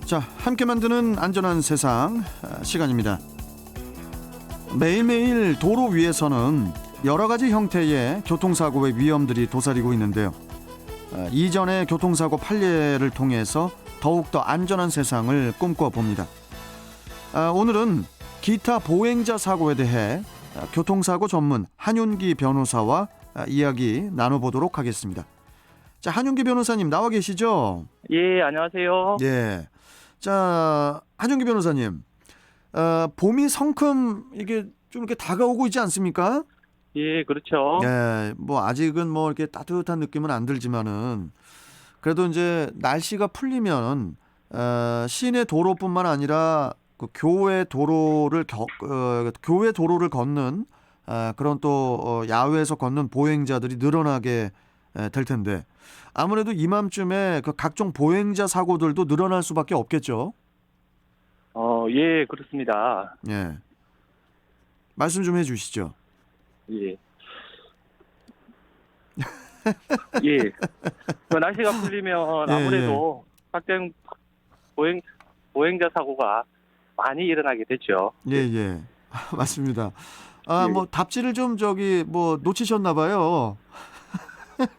자, 함께 만드는 안전한 세상 시간입니다. 매일매일 도로 위에서는 여러 가지 형태의 교통사고의 위험들이 도사리고 있는데요. 이전의 교통사고 판례를 통해서 더욱더 안전한 세상을 꿈꿔봅니다. 오늘은 기타 보행자 사고에 대해 교통사고 전문 한윤기 변호사와 이야기 나눠보도록 하겠습니다. 자, 한윤기 변호사님 나와 계시죠? 예, 안녕하세요. 예. 자, 한윤기 변호사님, 봄이 성큼 이게 좀 이렇게 다가오고 있지 않습니까? 예, 그렇죠. 예, 뭐 아직은 뭐 이렇게 따뜻한 느낌은 안 들지만은 그래도 이제 날씨가 풀리면 시내 도로뿐만 아니라 그 교외 도로를 걷는 그런 또 야외에서 걷는 보행자들이 늘어나게 될 텐데 아무래도 이맘쯤에 그 각종 보행자 사고들도 늘어날 수밖에 없겠죠. 예, 그렇습니다. 예. 말씀 좀 해주시죠. 예. 예. 그 날씨가 풀리면 예, 아무래도 확정 보행자 사고가 많이 일어나게 됐죠. 예, 예. 맞습니다. 예. 뭐 답지를 좀 뭐 놓치셨나 봐요.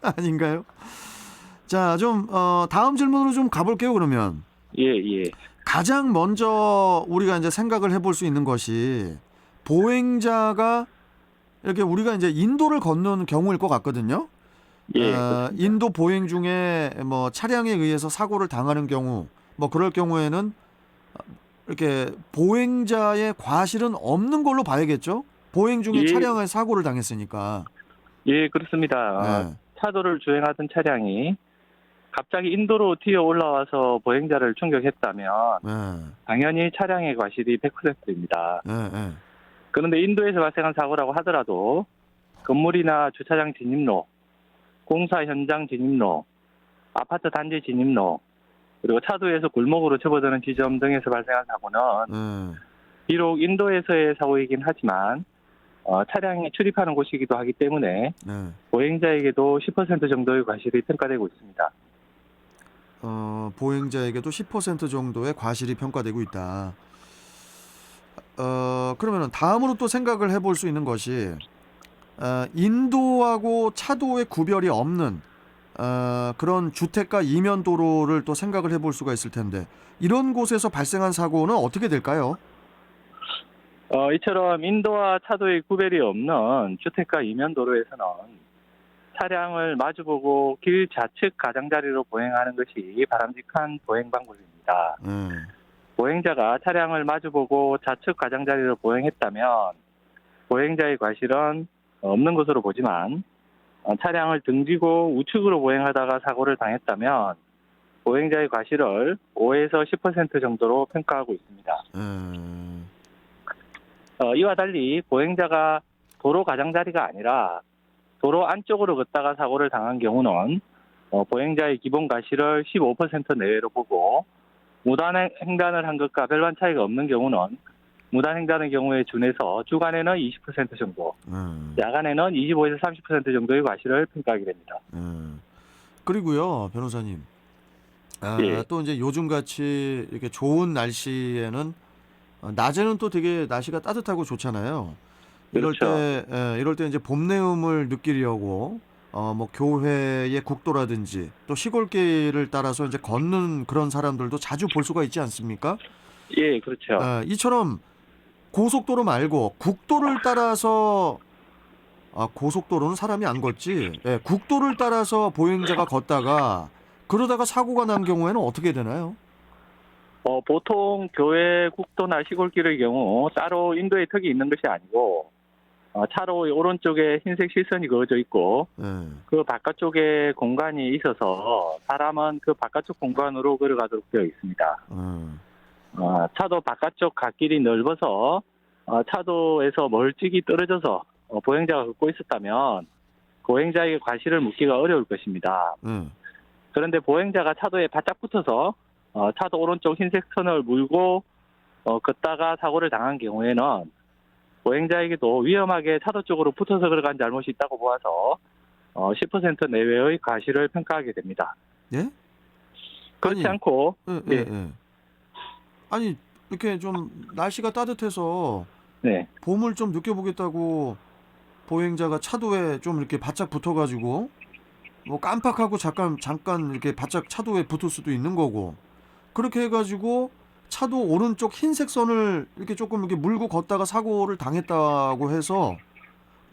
아닌가요? 자, 좀 다음 질문으로 좀 가볼게요. 그러면 예, 예. 가장 먼저 우리가 이제 생각을 해볼 수 있는 것이 보행자가 이렇게 우리가 이제 인도를 걷는 경우일 것 같거든요. 예. 인도 보행 중에 뭐 차량에 의해서 사고를 당하는 경우, 뭐 그럴 경우에는 이렇게 보행자의 과실은 없는 걸로 봐야겠죠. 보행 중에 예. 차량에 사고를 당했으니까. 예, 그렇습니다. 네. 차도를 주행하던 차량이 갑자기 인도로 튀어 올라와서 보행자를 충격했다면 네. 당연히 차량의 과실이 100%입니다. 네. 네. 그런데 인도에서 발생한 사고라고 하더라도 건물이나 주차장 진입로, 공사 현장 진입로, 아파트 단지 진입로, 그리고 차도에서 골목으로 접어드는 지점 등에서 발생한 사고는 비록 인도에서의 사고이긴 하지만 차량이 출입하는 곳이기도 하기 때문에 네. 보행자에게도 10% 정도의 과실이 평가되고 있습니다. 보행자에게도 10% 정도의 과실이 평가되고 있다. 그러면 다음으로 또 생각을 해볼 수 있는 것이 인도하고 차도의 구별이 없는 그런 주택가 이면 도로를 또 생각을 해볼 수가 있을 텐데 이런 곳에서 발생한 사고는 어떻게 될까요? 이처럼 인도와 차도의 구별이 없는 주택가 이면 도로에서는 차량을 마주보고 길 좌측 가장자리로 보행하는 것이 바람직한 보행 방법입니다. 보행자가 차량을 마주보고 좌측 가장자리로 보행했다면 보행자의 과실은 없는 것으로 보지만 차량을 등지고 우측으로 보행하다가 사고를 당했다면 보행자의 과실을 5에서 10% 정도로 평가하고 있습니다. 이와 달리 보행자가 도로 가장자리가 아니라 도로 안쪽으로 걷다가 사고를 당한 경우는 보행자의 기본 과실을 15% 내외로 보고 무단횡단을 한 것과 별반 차이가 없는 경우는 무단횡단의 경우에 준해서 주간에는 20% 정도, 야간에는 25에서 30% 정도의 과실을 평가하게 됩니다. 그리고요, 변호사님. 예. 또 이제 요즘같이 이렇게 좋은 날씨에는 낮에는 또 되게 날씨가 따뜻하고 좋잖아요. 그렇죠. 이럴 때 이제 봄 내음을 느끼려고 뭐 교회의 국도라든지 또 시골길을 따라서 이제 걷는 그런 사람들도 자주 볼 수가 있지 않습니까? 예, 그렇죠. 이처럼 고속도로 말고 국도를 따라서 고속도로는 사람이 안 걷지. 예, 국도를 따라서 보행자가 걷다가 그러다가 사고가 난 경우에는 어떻게 되나요? 보통 교외 국도나 시골길의 경우 따로 인도에 턱이 있는 것이 아니고 차로 오른쪽에 흰색 실선이 그어져 있고 그 바깥쪽에 공간이 있어서 사람은 그 바깥쪽 공간으로 걸어가도록 되어 있습니다. 차도 바깥쪽 갓길이 넓어서 차도에서 멀찍이 떨어져서 보행자가 걷고 있었다면 보행자에게 과실을 묻기가 어려울 것입니다. 그런데 보행자가 차도에 바짝 붙어서 차도 오른쪽 흰색 선을 물고 걷다가 사고를 당한 경우에는 보행자에게도 위험하게 차도 쪽으로 붙어서 걸어간 잘못이 있다고 보아서 10% 내외의 과실을 평가하게 됩니다. 예? 그렇지 아니, 않고 예. 아니 이렇게 좀 날씨가 따뜻해서 네. 봄을 좀 느껴보겠다고 보행자가 차도에 좀 이렇게 바짝 붙어가지고 뭐 깜빡하고 잠깐 이렇게 바짝 차도에 붙을 수도 있는 거고 그렇게 해가지고 차도 오른쪽 흰색 선을 이렇게 조금 이렇게 물고 걷다가 사고를 당했다고 해서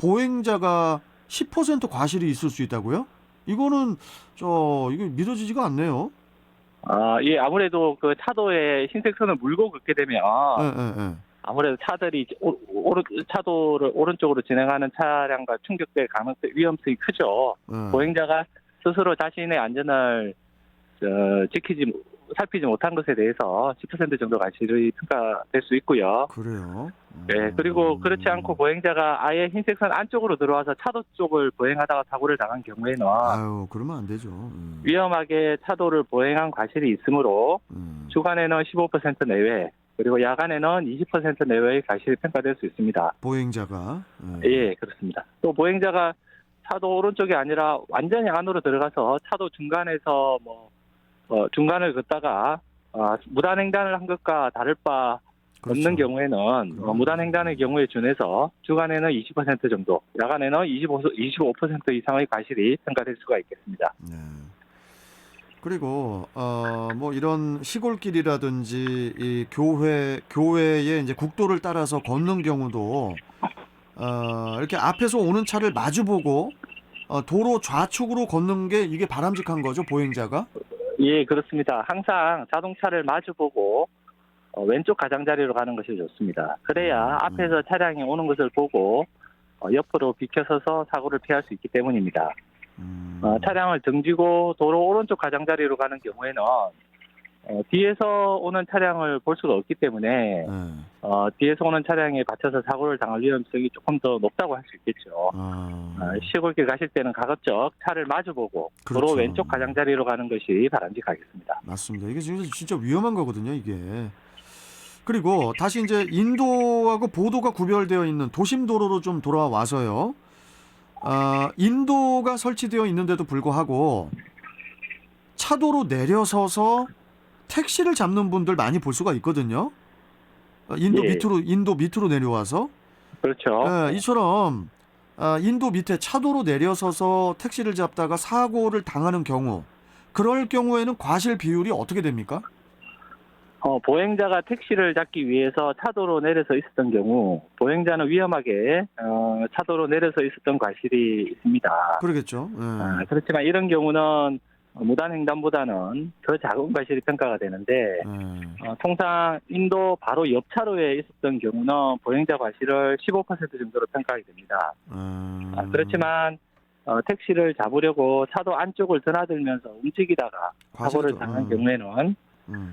보행자가 10% 과실이 있을 수 있다고요? 이거는 이거 믿어지지가 않네요. 예, 아무래도 그 차도에 흰색 선을 물고 걷게 되면 예, 예, 예. 아무래도 차들이 차도를 오른쪽으로 진행하는 차량과 충격될 가능성 위험성이 크죠. 예. 보행자가 스스로 자신의 안전을 살피지 못한 것에 대해서 10% 정도 과실이 평가될 수 있고요. 그래요. 네, 그리고 그렇지 않고 보행자가 아예 흰색선 안쪽으로 들어와서 차도 쪽을 보행하다가 사고를 당한 경우에는 아유, 그러면 안 되죠. 위험하게 차도를 보행한 과실이 있으므로 주간에는 15% 내외, 그리고 야간에는 20% 내외의 과실이 평가될 수 있습니다. 보행자가. 예, 그렇습니다. 또 보행자가 차도 오른쪽이 아니라 완전히 안으로 들어가서 차도 중간에서 중간을 걷다가 무단횡단을 한 것과 다를 바 그렇죠. 없는 경우에는 무단횡단의 경우에 준해서 주간에는 20% 정도, 야간에는 25% 이상의 과실이 평가될 수가 있겠습니다. 네. 그리고 뭐 이런 시골길이라든지 이 교외의 이제 국도를 따라서 걷는 경우도 이렇게 앞에서 오는 차를 마주보고 도로 좌측으로 걷는 게 이게 바람직한 거죠, 보행자가? 예, 그렇습니다. 항상 자동차를 마주보고 왼쪽 가장자리로 가는 것이 좋습니다. 그래야 앞에서 차량이 오는 것을 보고 옆으로 비켜서서 사고를 피할 수 있기 때문입니다. 차량을 등지고 도로 오른쪽 가장자리로 가는 경우에는 뒤에서 오는 차량을 볼 수가 없기 때문에 뒤에서 오는 차량에 받쳐서 사고를 당할 위험성이 조금 더 높다고 할 수 있겠죠. 시골길 가실 때는 가급적 차를 마주보고 그렇죠. 도로 왼쪽 가장자리로 가는 것이 바람직하겠습니다. 맞습니다. 이게 진짜 위험한 거거든요, 이게. 그리고 다시 이제 인도하고 보도가 구별되어 있는 도심 도로로 좀 돌아와서요. 인도가 설치되어 있는데도 불구하고 차도로 내려서서 택시를 잡는 분들 많이 볼 수가 있거든요. 인도 밑으로 내려와서. 그렇죠. 이처럼 인도 밑에 차도로 내려서서 택시를 잡다가 사고를 당하는 경우, 그럴 경우에는 과실 비율이 어떻게 됩니까? 보행자가 택시를 잡기 위해서 차도로 내려서 있었던 경우 보행자는 위험하게 차도로 내려서 있었던 과실이 있습니다. 그러겠죠. 그렇지만 이런 경우는 무단횡단보다는 더 작은 과실이 평가가 되는데 통상 인도 바로 옆 차로에 있었던 경우는 보행자 과실을 15% 정도로 평가하게 됩니다. 그렇지만 택시를 잡으려고 차도 안쪽을 드나들면서 움직이다가 사고를 당한 경우에는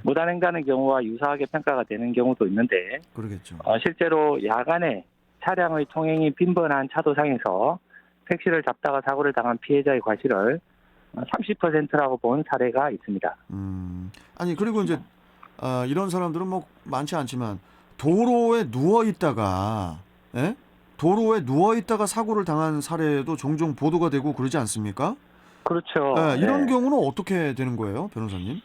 무단횡단의 경우와 유사하게 평가가 되는 경우도 있는데 그러겠죠. 실제로 야간에 차량의 통행이 빈번한 차도상에서 택시를 잡다가 사고를 당한 피해자의 과실을 30%라고 본 사례가 있습니다. 아니 그리고 이제 이런 사람들은 뭐 많지 않지만 도로에 누워 있다가 사고를 당한 사례도 종종 보도가 되고 그러지 않습니까? 그렇죠. 이런 경우는 어떻게 되는 거예요, 변호사님?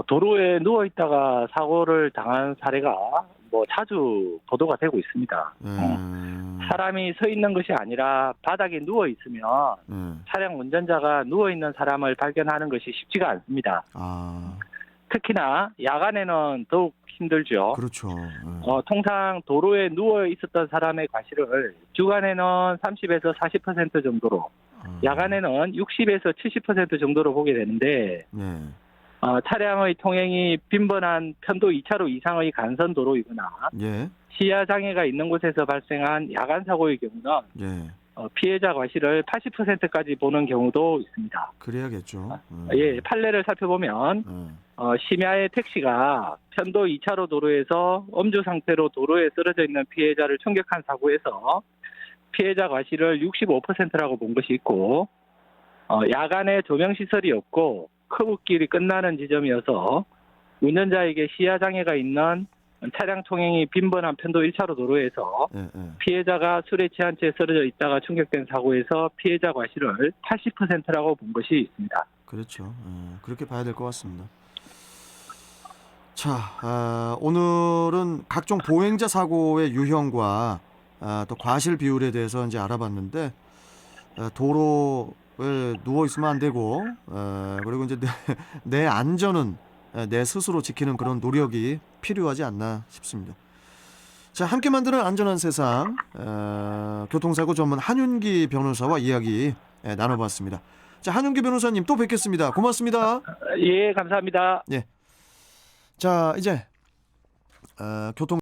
도로에 누워 있다가 사고를 당한 사례가 자주 보도가 되고 있습니다. 사람이 서 있는 것이 아니라 바닥에 누워 있으면 차량 운전자가 누워 있는 사람을 발견하는 것이 쉽지가 않습니다. 특히나 야간에는 더욱 힘들죠. 그렇죠. 통상 도로에 누워 있었던 사람의 과실을 주간에는 30에서 40% 정도로, 야간에는 60에서 70% 정도로 보게 되는데 차량의 통행이 빈번한 편도 2차로 이상의 간선 도로이거나 시야 장애가 있는 곳에서 발생한 야간 사고의 경우는 피해자 과실을 80%까지 보는 경우도 있습니다. 그래야겠죠. 판례를 살펴보면 심야에 택시가 편도 2차로 도로에서 음주 상태로 도로에 쓰러져 있는 피해자를 충격한 사고에서 피해자 과실을 65%라고 본 것이 있고, 야간에 조명 시설이 없고 커브길이 끝나는 지점이어서 운전자에게 시야 장애가 있는 차량 통행이 빈번한 편도 1차로 도로에서 피해자가 술에 취한 채 쓰러져 있다가 충격된 사고에서 피해자 과실을 80%라고 본 것이 있습니다. 그렇죠. 그렇게 봐야 될 것 같습니다. 자, 오늘은 각종 보행자 사고의 유형과 또 과실 비율에 대해서 이제 알아봤는데 도로에 누워 있으면 안 되고 그리고 이제 내 안전은 내 스스로 지키는 그런 노력이 필요하지 않나 싶습니다. 자, 함께 만드는 안전한 세상 교통사고 전문 한윤기 변호사와 이야기 나눠봤습니다. 자, 한윤기 변호사님 또 뵙겠습니다. 고맙습니다. 예, 감사합니다. 자, 이제 교통